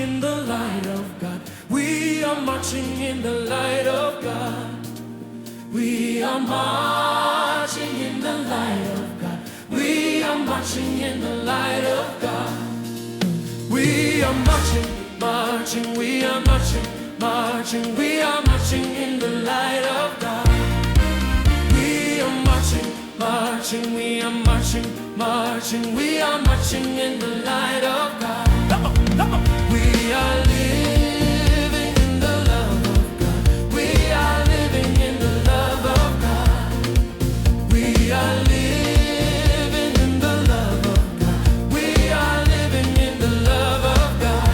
in the light of God. We are marching in the light of God. We are marching in the light of God. We are marching in the light of God. We are marching, marching, we are marching, marching, we are marching in the light of God. We are marching, marching, we are marching, marching, we are marching in the light of God. Come on, come on. We are living in the love of God. We are living in the love of God. We are living in the love of God. We are living in the love of God.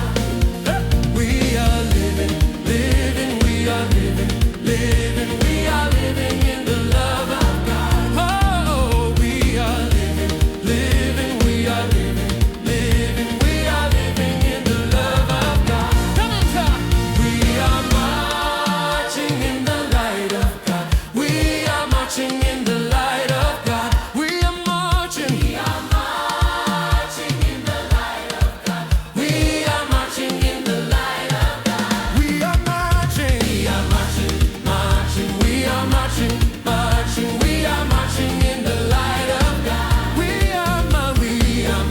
We are living, living, we are living, living, we are living in the love of God. Oh, we are living, living, we are living, living, we are living in the love of God. Come on, God. We are marching in the light of God. We are marching in the light of God. We are marching. We are marching in the light of God. We are marching in the light of God. We are marching. We are marching, marching. We are marching, marching. We are marching in the light of God. We are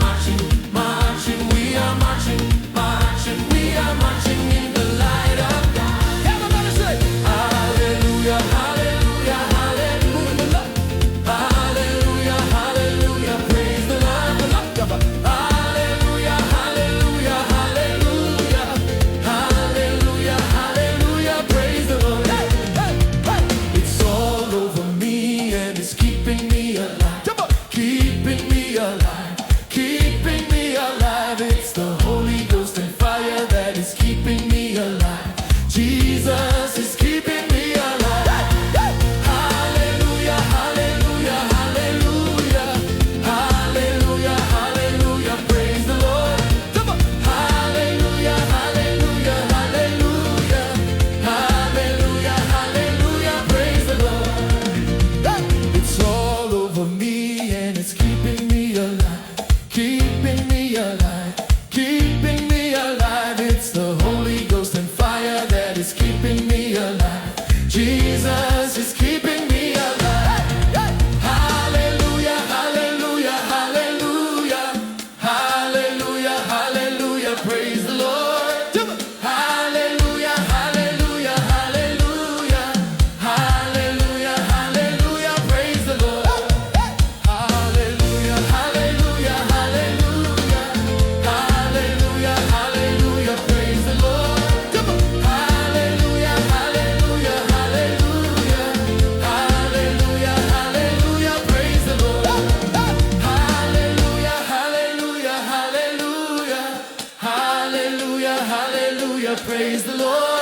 marching, marching. We are marching, marching. We are marching in the light of God. Everybody say, Hallelujah, Hallelujah, Hallelujah, Hallelujah, Hallelujah. Praise the Lord, the Lord. Hallelujah, Hallelujah, Hallelujah, Hallelujah, Hallelujah. Praise the Lord. Hey, hey, hey. It's all over me and it's keeping me alive. Come on. Keeping me alive, keeping me alive. It's the Holy Ghost and fire that is keeping me alive. Jesus is keeping me alive. Hallelujah, hallelujah, hallelujah, hallelujah, hallelujah. Praise the Lord. Come on. Hallelujah, hallelujah, hallelujah, hallelujah, hallelujah. Praise the Lord. It's all over me and it's keeping me alive, keeping me alive, keeping me alive. It's the Holy Ghost and fire that is keeping me alive. Jesus is keeping me alive. Hallelujah, hallelujah, hallelujah, hallelujah, hallelujah. Praise the Lord. Hallelujah, hallelujah, hallelujah, hallelujah, hallelujah. Praise the Lord. Hallelujah, hallelujah, hallelujah, hallelujah, hallelujah. Praise the Lord. Hallelujah, hallelujah, hallelujah, hallelujah, hallelujah. Praise the Lord. Hallelujah, hallelujah, hallelujah, hallelujah, hallelujah. Praise the Lord.